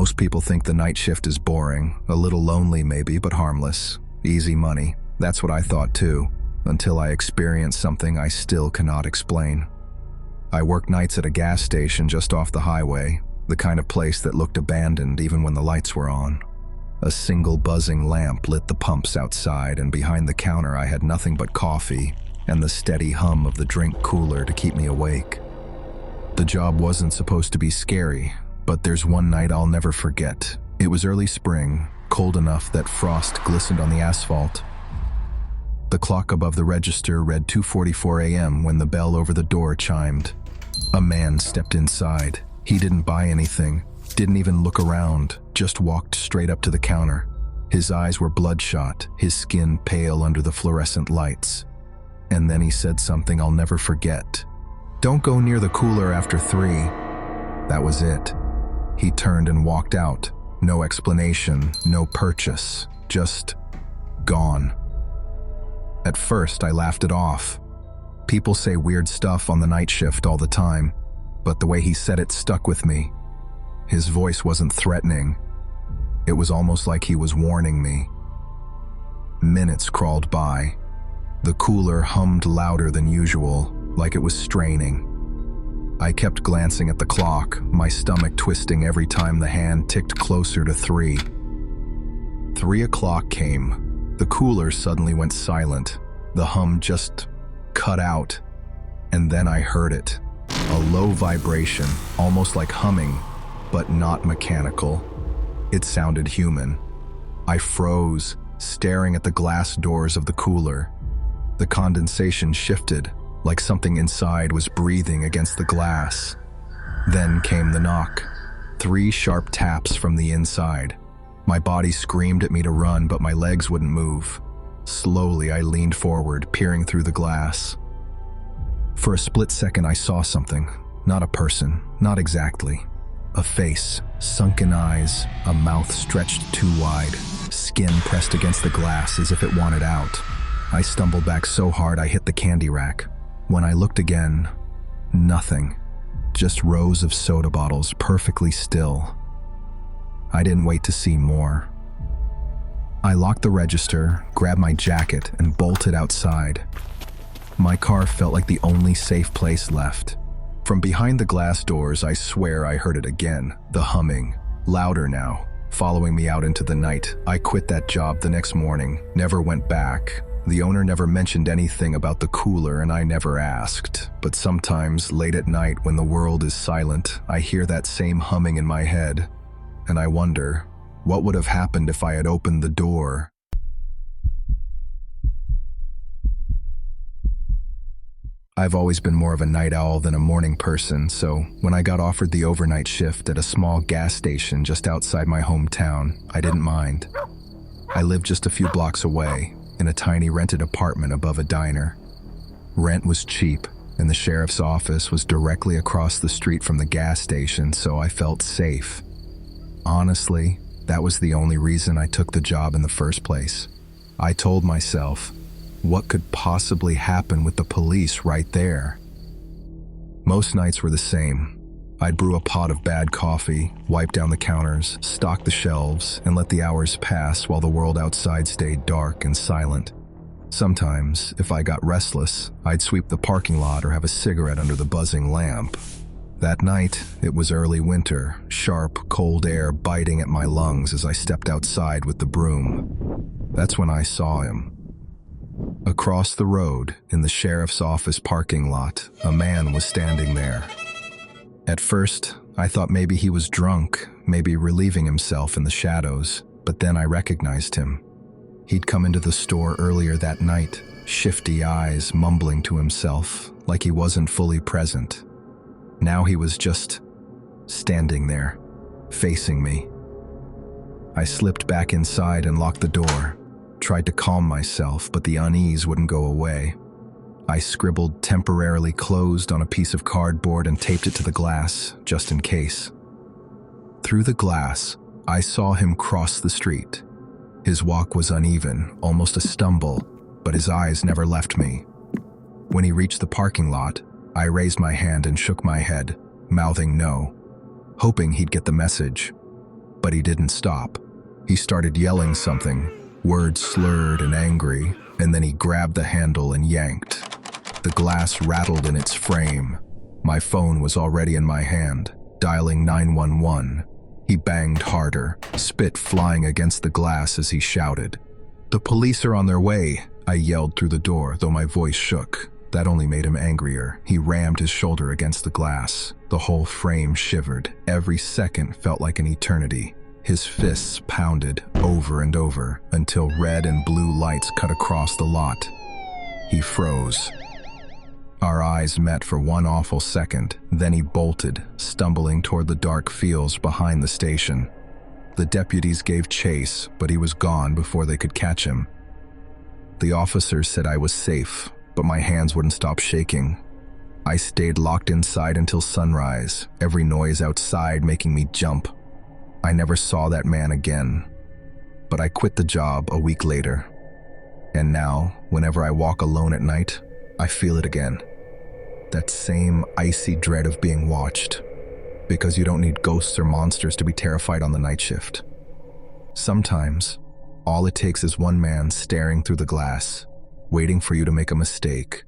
Most people think the night shift is boring, a little lonely maybe, but harmless. Easy money. That's what I thought too, until I experienced something I still cannot explain. I worked nights at a gas station just off the highway, the kind of place that looked abandoned even when the lights were on. A single buzzing lamp lit the pumps outside, and behind the counter I had nothing but coffee and the steady hum of the drink cooler to keep me awake. The job wasn't supposed to be scary, but there's one night I'll never forget. It was early spring, cold enough that frost glistened on the asphalt. The clock above the register read 2:44 a.m. when the bell over the door chimed. A man stepped inside. He didn't buy anything, didn't even look around, just walked straight up to the counter. His eyes were bloodshot, his skin pale under the fluorescent lights. And then he said something I'll never forget. "Don't go near the cooler after 3. That was it. He turned and walked out. No explanation, no purchase, just gone. At first, I laughed it off. People say weird stuff on the night shift all the time, but the way he said it stuck with me. His voice wasn't threatening. It was almost like he was warning me. Minutes crawled by. The cooler hummed louder than usual, like it was straining. I kept glancing at the clock, my stomach twisting every time the hand ticked closer to 3. 3 o'clock came. The cooler suddenly went silent. The hum just cut out. And then I heard it. A low vibration, almost like humming, but not mechanical. It sounded human. I froze, staring at the glass doors of the cooler. The condensation shifted, like something inside was breathing against the glass. Then came the knock. 3 sharp taps from the inside. My body screamed at me to run, but my legs wouldn't move. Slowly, I leaned forward, peering through the glass. For a split second, I saw something. Not a person, not exactly. A face, sunken eyes, a mouth stretched too wide, skin pressed against the glass as if it wanted out. I stumbled back so hard I hit the candy rack. When I looked again, nothing. Just rows of soda bottles, perfectly still. I didn't wait to see more. I locked the register, grabbed my jacket, and bolted outside. My car felt like the only safe place left. From behind the glass doors, I swear I heard it again, the humming, louder now, following me out into the night. I quit that job the next morning, never went back. The owner never mentioned anything about the cooler, and I never asked. But sometimes, late at night when the world is silent, I hear that same humming in my head, and I wonder, what would have happened if I had opened the door? I've always been more of a night owl than a morning person, so when I got offered the overnight shift at a small gas station just outside my hometown, I didn't mind. I lived just a few blocks away, in a tiny rented apartment above a diner. Rent was cheap, and the sheriff's office was directly across the street from the gas station, so I felt safe. Honestly, that was the only reason I took the job in the first place. I told myself, what could possibly happen with the police right there? Most nights were the same. I'd brew a pot of bad coffee, wipe down the counters, stock the shelves, and let the hours pass while the world outside stayed dark and silent. Sometimes, if I got restless, I'd sweep the parking lot or have a cigarette under the buzzing lamp. That night, it was early winter, sharp, cold air biting at my lungs as I stepped outside with the broom. That's when I saw him. Across the road, in the sheriff's office parking lot, a man was standing there. At first, I thought maybe he was drunk, maybe relieving himself in the shadows, but then I recognized him. He'd come into the store earlier that night, shifty eyes, mumbling to himself, like he wasn't fully present. Now he was just standing there, facing me. I slipped back inside and locked the door, tried to calm myself, but the unease wouldn't go away. I scribbled temporarily closed on a piece of cardboard and taped it to the glass, just in case. Through the glass, I saw him cross the street. His walk was uneven, almost a stumble, but his eyes never left me. When he reached the parking lot, I raised my hand and shook my head, mouthing no, hoping he'd get the message. But he didn't stop. He started yelling something, words slurred and angry, and then he grabbed the handle and yanked. The glass rattled in its frame. My phone was already in my hand, dialing 911. He banged harder, spit flying against the glass as he shouted. "The police are on their way," I yelled through the door, though my voice shook. That only made him angrier. He rammed his shoulder against the glass. The whole frame shivered. Every second felt like an eternity. His fists pounded over and over until red and blue lights cut across the lot. He froze. Our eyes met for one awful second, then he bolted, stumbling toward the dark fields behind the station. The deputies gave chase, but he was gone before they could catch him. The officers said I was safe, but my hands wouldn't stop shaking. I stayed locked inside until sunrise, every noise outside making me jump. I never saw that man again, but I quit the job a week later. And now, whenever I walk alone at night, I feel it again. That same icy dread of being watched, because you don't need ghosts or monsters to be terrified on the night shift. Sometimes, all it takes is one man staring through the glass, waiting for you to make a mistake,